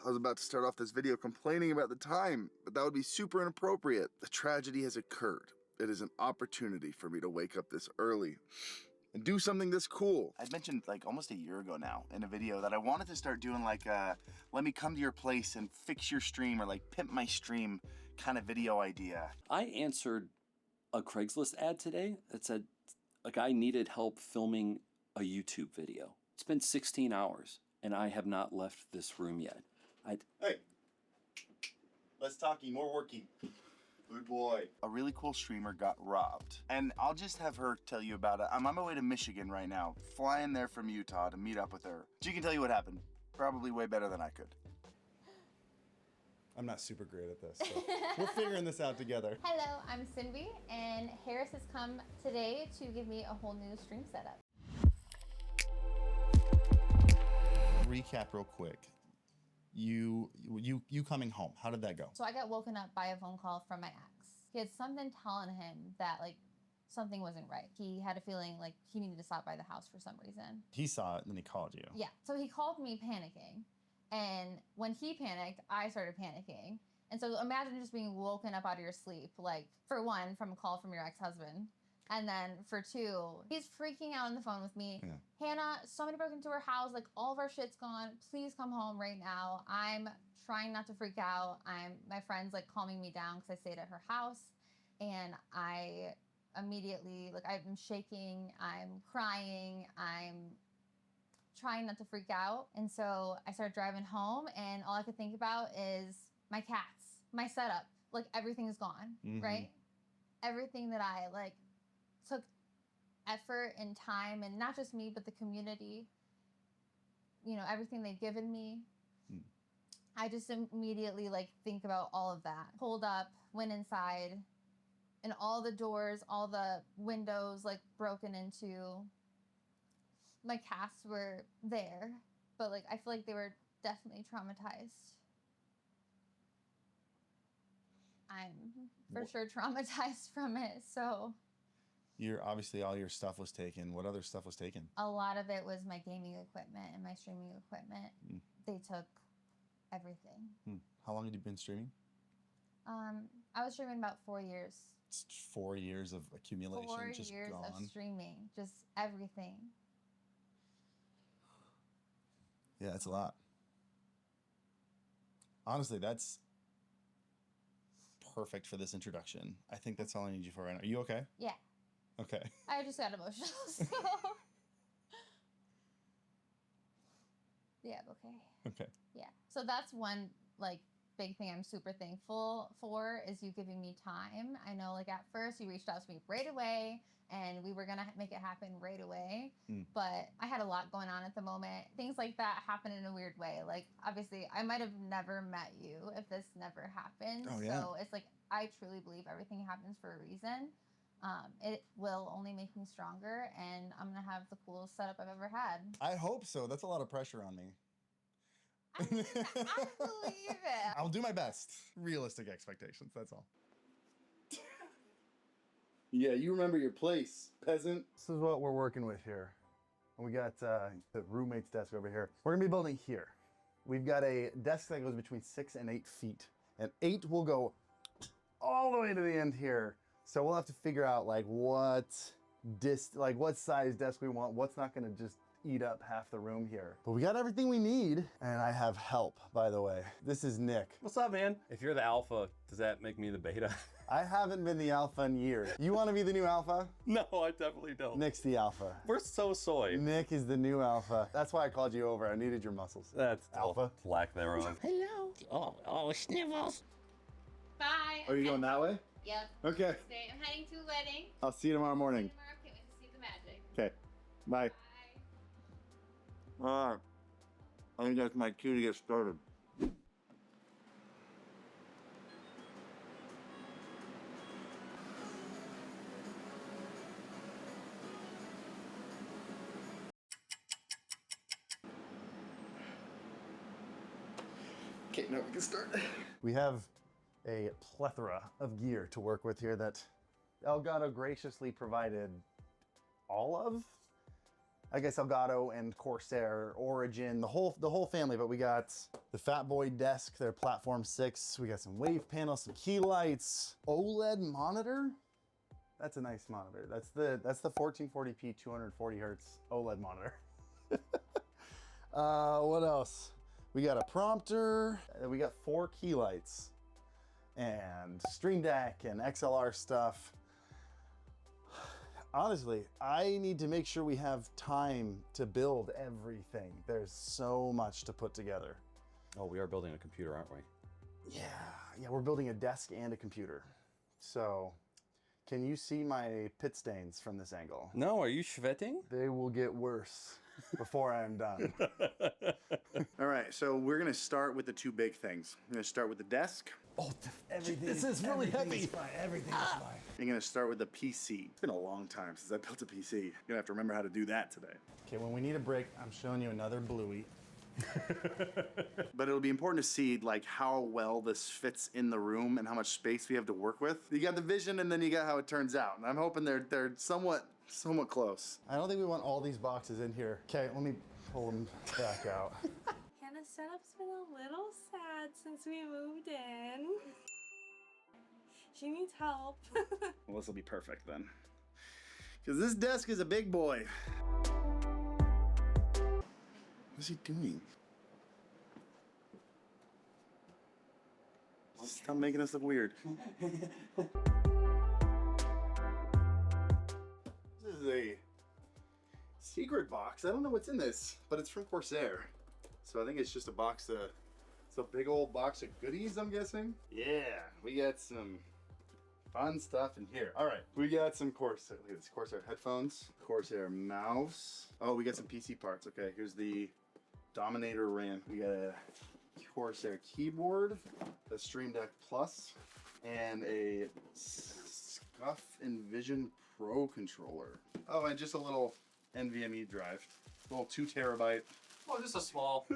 I was about to start off this video complaining about the time, but that would be super inappropriate. The tragedy has occurred. It is an opportunity for me to wake up this early and do something this cool. I mentioned like almost a year ago now in a video that I wanted to start doing like a let me come to your place and fix your stream or like pimp my stream kind of video idea. I answered a Craigslist ad today that said a guy needed help filming a YouTube video. It's been 16 hours and I have not left this room yet. Hey, less talking, more working. Good boy. A really cool streamer got robbed. And I'll just have her tell you about it. I'm on my way to Michigan right now, flying there from Utah to meet up with her. She can tell you what happened. Probably way better than I could. I'm not super great at this, so we're figuring this out together. Hello, I'm Senpai, and Harris has come today to give me a whole new stream setup. Recap real quick. You coming home, how did that go? So I got woken up by a phone call from my ex. He had something telling him that like something wasn't right. He had a feeling like he needed to stop by the house for some reason. He saw it and then he called you. Yeah, so he called me panicking. And when he panicked, I started panicking. And so imagine just being woken up out of your sleep, like for one, from a call from your ex-husband. And then for two, he's freaking out on the phone with me. Yeah. Hannah, somebody broke into her house. Like all of our shit's gone. Please come home right now. I'm trying not to freak out. My friend's like calming me down because I stayed at her house. And I immediately, like I'm shaking, I'm crying, I'm trying not to freak out. And so I started driving home and all I could think about is my cats, my setup, like everything is gone, right? Everything that I like took effort and time, and not just me, but the community, you know, everything they've given me. I just immediately like think about all of that. Pulled up, went inside, and all the doors, all the windows like broken into. My cats were there, but like I feel like they were definitely traumatized. I'm for sure traumatized from it, so. You're obviously all your stuff was taken. What other stuff was taken? A lot of it was my gaming equipment and my streaming equipment. They took everything. How long had you been streaming? I was streaming about 4 years. It's 4 years of accumulation, 4 just years gone. of streaming, just everything. Yeah, it's a lot. Honestly, that's perfect for this introduction. I think that's all I need you for right now. Are you okay? Yeah. Okay. I just got emotional, so. Yeah, okay. Okay. Yeah. So that's one, like, big thing I'm super thankful for is you giving me time. I know, like, at first you reached out to me right away, and we were going to make it happen right away. But I had a lot going on at the moment. Things like that happen in a weird way. Like, obviously, I might have never met you if this never happened. Oh, yeah. So it's like, I truly believe everything happens for a reason. It will only make me stronger, and I'm going to have the coolest setup I've ever had. I hope so. That's a lot of pressure on me. I mean, I believe it. I'll do my best. Realistic expectations, that's all. Yeah, you remember your place, peasant. This is what we're working with here. We got the roommate's desk over here. We're gonna be building here. We've got a desk that goes between 6 and 8 feet. And 8 will go all the way to the end here. So we'll have to figure out like what size desk we want, what's not gonna just eat up half the room here. But we got everything we need, and I have help, by the way. This is Nick. What's up, man? If you're the alpha, does that make me the beta? I haven't been the alpha in years. You wanna be the new alpha? No, I definitely don't. Nick's the alpha. We're so soy. Nick is the new alpha. That's why I called you over. I needed your muscles. That's alpha. Lack thereof. Hello. Oh, Snivels. Bye. Are you going that way? Yep. Okay. I'm heading to a wedding. I'll see you tomorrow morning. Tomorrow, can't wait to see the magic. Okay. Bye. Bye. All right. I think that's my cue to get started. Okay, now we can start. We have a plethora of gear to work with here that Elgato graciously provided all of. I guess Elgato and Corsair, Origin, the whole family. But we got the Fat Boy desk, their Platform 6. We got some wave panels, some key lights, OLED monitor. That's a nice monitor. That's the 1440p 240 hertz OLED monitor. What else? We got a prompter. We got 4 key lights and Stream Deck and XLR stuff. Honestly, I need to make sure we have time to build everything. There's so much to put together. Oh, we are building a computer, aren't we? Yeah, we're building a desk and a computer. So, can you see my pit stains from this angle? No, are you sweating? They will get worse before I'm done. All right, so we're gonna start with the 2 big things. I'm gonna start with the desk. Oh, everything. This is really heavy. Everything is fine. I'm gonna start with the PC. It's been a long time since I built a PC. I'm gonna have to remember how to do that today. Okay, when we need a break, I'm showing you another bluey. But it'll be important to see like how well this fits in the room and how much space we have to work with. You got the vision and then you got how it turns out. And I'm hoping they're somewhat close. I don't think we want all these boxes in here. Okay, let me pull them back out. Hannah's setup's been a little sad since we moved in. She needs help. Well, this will be perfect then. Because this desk is a big boy. What's he doing? Stop making us look weird. This is a secret box. I don't know what's in this, but it's from Corsair. So I think it's just a box it's a big old box of goodies, I'm guessing. Yeah, we got some fun stuff in here. All right, we got some Corsair. Look at this, Corsair headphones, Corsair mouse. Oh, we got some PC parts. Okay, here's the Dominator RAM. We got a Corsair keyboard, a Stream Deck Plus, and a Scuff Envision Pro controller. Oh, and just a little NVMe drive. A little 2 terabyte. Oh, just a small.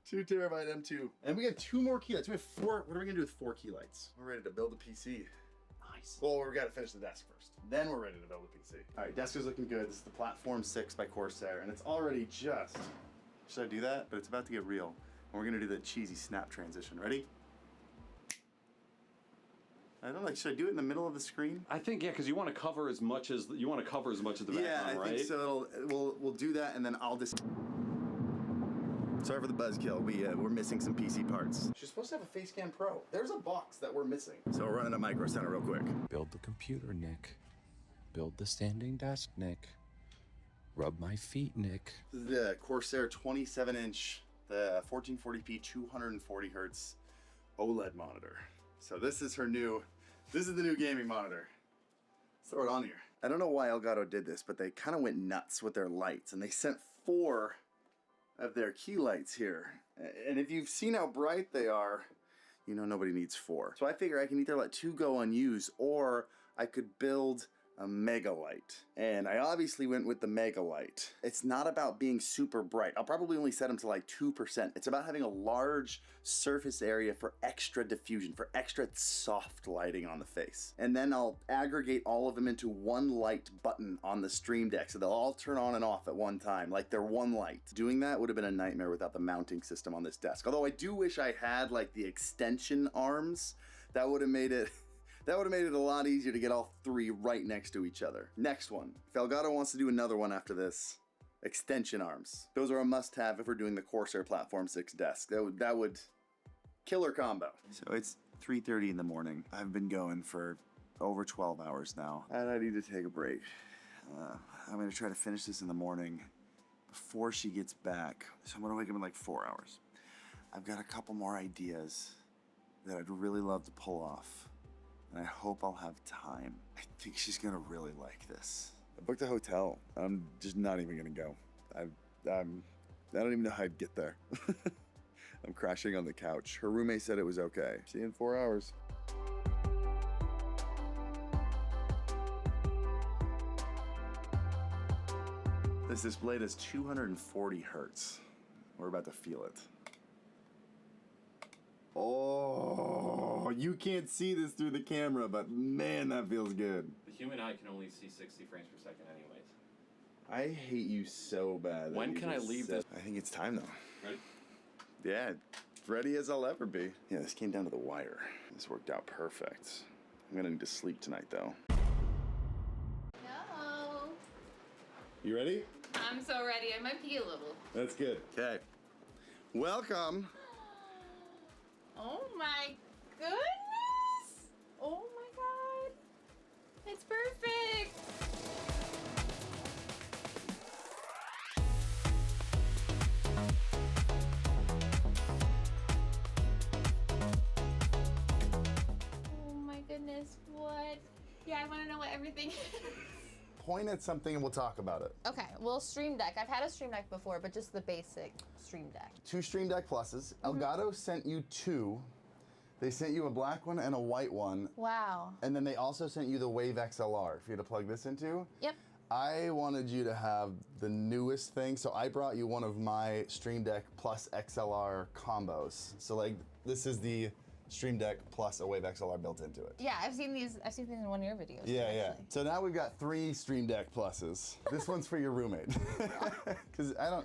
2 terabyte M2. And we got 2 more key lights. We have 4. What are we gonna do with 4 key lights? We're ready to build a PC. Nice. Well, we gotta finish the desk first. Then we're ready to build a PC. All right, desk is looking good. This is the Platform 6 by Corsair, and it's already just... Should I do that? But it's about to get real. And we're gonna do the cheesy snap transition. Ready? I don't know, should I do it in the middle of the screen? I think, yeah, because you want to cover as much as the background, right? I think so. We'll do that, and then I'll just... Sorry for the buzzkill. We're missing some PC parts. She's supposed to have a Facecam Pro. There's a box that we're missing. So we're running a Micro Center real quick. Build the computer, Nick. Build the standing desk, Nick. Rub my feet, Nick. This is the Corsair 27-inch, the 1440p 240 hertz OLED monitor. So this is the new gaming monitor. Let's throw it on here. I don't know why Elgato did this, but they kind of went nuts with their lights, and they sent 4 of their key lights here. And if you've seen how bright they are, you know nobody needs 4. So I figure I can either let 2 go unused, or I could build a mega light. And I obviously went with the mega light. It's not about being super bright. I'll probably only set them to like 2%. It's about having a large surface area for extra diffusion, for extra soft lighting on the face. And then I'll aggregate all of them into one light button on the Stream Deck, so they'll all turn on and off at one time, like they're one light. Doing that would have been a nightmare without the mounting system on this desk. Although I do wish I had like the extension arms. That would have made it a lot easier to get all 3 right next to each other. Next one. If Elgato wants to do another one after this, extension arms. Those are a must-have if we're doing the Corsair Platform 6 desk. That would killer combo. So it's 3:30 in the morning. I've been going for over 12 hours now, and I need to take a break. I'm gonna try to finish this in the morning before she gets back. So I'm gonna wake up in like 4 hours. I've got a couple more ideas that I'd really love to pull off. And I hope I'll have time. I think she's gonna really like this. I booked a hotel. I'm just not even gonna go. I don't even know how I'd get there. I'm crashing on the couch. Her roommate said it was okay. See you in 4 hours. This display does 240 hertz. We're about to feel it. Oh, you can't see this through the camera, but man, that feels good. The human eye can only see 60 frames per second anyways. I hate you so bad. that When you can I just leave said- this? I think it's time though. Right. Yeah, ready as I'll ever be. Yeah, this came down to the wire. This worked out perfect. I'm gonna need to sleep tonight though. No. You ready? I'm so ready. I might pee a little. That's good. Okay. Welcome. Oh my goodness! Oh my god. It's perfect. Oh my goodness, what? Yeah, I want to know what everything is. Point at something and we'll talk about it. Okay, well, Stream Deck. I've had a Stream Deck before, but just the basic Stream Deck. 2 Stream Deck Pluses. Elgato sent you 2. They sent you a black one and a white one. Wow. And then they also sent you the Wave XLR for you to plug this into. Yep. I wanted you to have the newest thing, so I brought you one of my Stream Deck plus XLR combos. So like, this is the Stream Deck plus a Wave XLR built into it. Yeah, I've seen these in one of your videos. Yeah, yeah. actually. So now we've got 3 Stream Deck Pluses. This one's for your roommate. Because I don't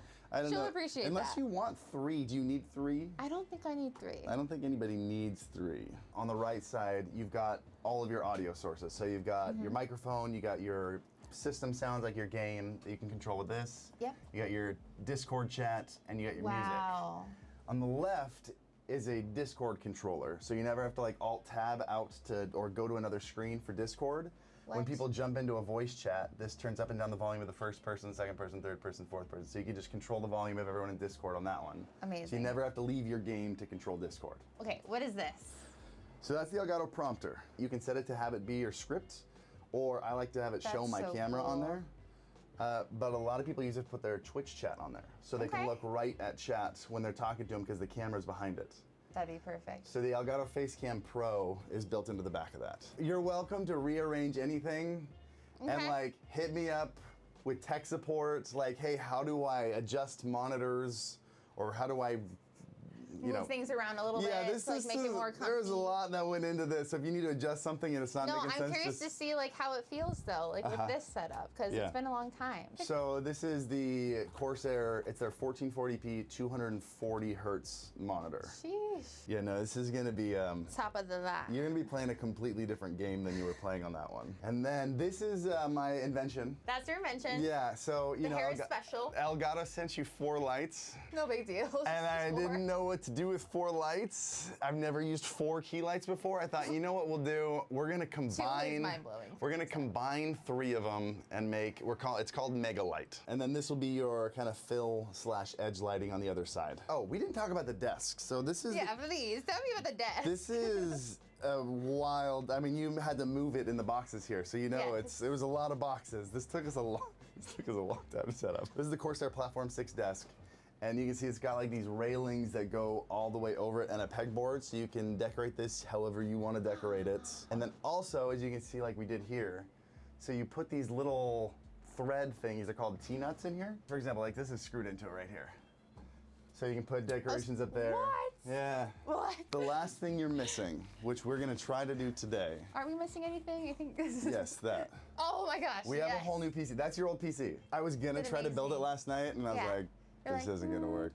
She'll know. appreciate Unless that. you want 3, do you need 3? I don't think I need 3. I don't think anybody needs 3. On the right side, you've got all of your audio sources. So you've got your microphone, you got your system sounds like your game that you can control with this. Yep. You got your Discord chat, and you got your music. Wow. On the left is a Discord controller, so you never have to like Alt-Tab out to or go to another screen for Discord. When What? people jump into a voice chat, this turns up and down the volume of the first person, second person, third person, fourth person. So you can just control the volume of everyone in Discord on that one. Amazing. So you never have to leave your game to control Discord. Okay, what is this? So that's the Elgato prompter. You can set it to have it be your script, or I like to have it show That's my so camera on cool. there. But a lot of people use it to put their Twitch chat on there. So they can Okay. look right at chat when they're talking to them because the camera's behind it. That'd be perfect. So the Elgato Facecam Pro is built into the back of that. You're welcome to rearrange anything and Okay. like hit me up with tech support, like, hey, how do I adjust monitors or how do I, you know, Move things around a little yeah, bit this to like is make it more comfy. there's a lot that went into this. So if you need to adjust something and it's not No, making I'm sense, curious just to see like how it feels though, like with this setup, because Yeah. it's been a long time. So this is the Corsair. It's their 1440p 240 hertz monitor. Sheesh. Yeah, no, this is gonna be Top of the line. you're gonna be playing a completely different game than you were playing on that one. And then this is my invention. That's your invention. Yeah, so you The know, hair is special. Elgato sent you 4 lights, No big deal. and I Four. didn't know what to do with 4 lights. I've never used 4 key lights before. I thought, you know what we'll do? We're gonna combine. mind-blowing. We're gonna combine 3 of them and make. It's called Mega Light, and then this will be your kind of fill/edge lighting on the other side. Oh, we didn't talk about the desk. So this is. Yeah, please tell me about the desk. This is a wild. I mean, you had to move it in the boxes here, so you know Yeah. it was a lot of boxes. This took us a long. This took us a long time to set up. This is the Corsair Platform 6 desk, and you can see it's got like these railings that go all the way over it and a pegboard, so you can decorate this however you want to decorate it. And then also, as you can see, like we did here, so you put these little thread things. They're called T-nuts in here. For example, like this is screwed into it right here. So you can put decorations up there. What? Yeah. What? The last thing you're missing, which we're gonna try to do today. Are we missing anything? I think this is. Yes, that. Oh my gosh. We have a yes. whole new PC. That's your old PC. I was gonna Been try to build it amazing. last night, and I was Yeah. like, You're this like, isn't gonna work.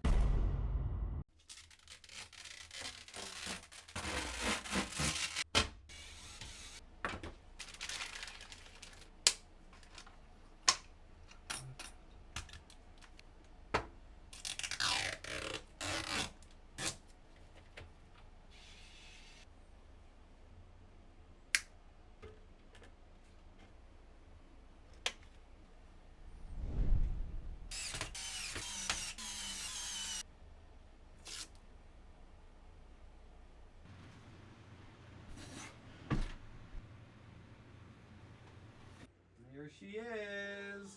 There she is.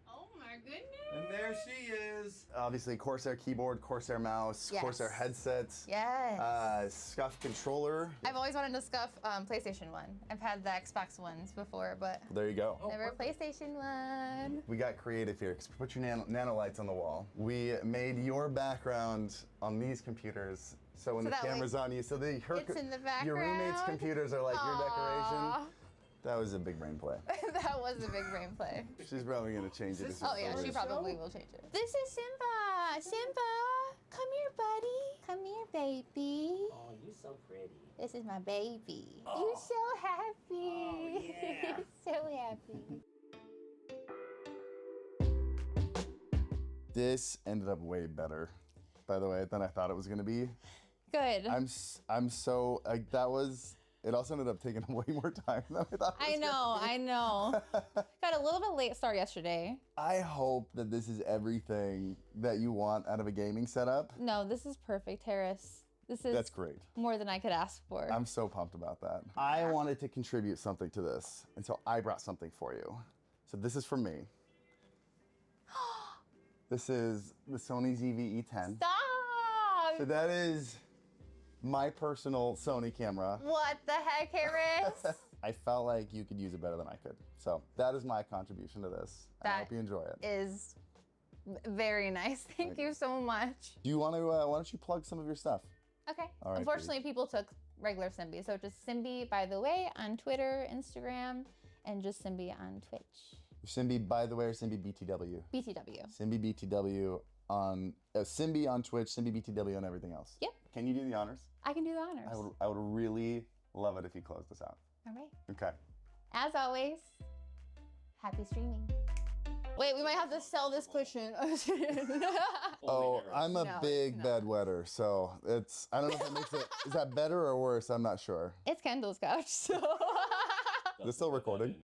Oh my goodness. And there she is. Obviously, Corsair keyboard, Corsair mouse, Yes. Corsair headsets, Yes. Scuff controller. I've always wanted to scuff PlayStation 1. I've had the Xbox ones before, but There you go. never a PlayStation 1. We got creative here. Put your nano lights on the wall. We made your background on these computers. So when So the that way camera's on you, so it's in the your roommate's background? computers are like your decoration. Aw. That was a big brain play. That was a big brain play. She's probably gonna change it. Oh yeah, she probably will change it. This is Simba. Simba, come here, buddy. Come here, baby. Oh, you're so pretty. This is my baby. You're so happy. Oh, yeah. So happy. This ended up way better, by the way, than I thought it was gonna be. Good. I'm so like that was. It also ended up taking way more time than I thought. I know. Got a little bit late start yesterday. I hope that this is everything that you want out of a gaming setup. No, this is perfect, Harris. That's great. More than I could ask for. I'm so pumped about that. I wanted to contribute something to this, and so I brought something for you. So this is from me. This is the Sony ZV-E10. Stop! So that is my personal Sony camera. What the heck, Harris? I felt like you could use it better than I could. So that is my contribution to this. I hope you enjoy it. Is very nice. Thank you so much. Do you want to, why don't you plug some of your stuff? Okay. All right, Unfortunately, people took regular Simbi. So just Simbi, by the way, on Twitter, Instagram, and just Simbi on Twitch. Simbi, by the way, or Simbi BTW? BTW. Simbi BTW on, Simbi on Twitch, Simbi BTW on everything else. Yep. Can you do the honors? I can do the honors. I would really love it if you closed this out. All right. Okay. As always, happy streaming. Wait, we might have to sell this cushion. Oh, I'm a No, big it's not. bedwetter, so it's, I don't know if that makes it, is that better or worse? I'm not sure. It's Kendall's couch, so. Is it still recording?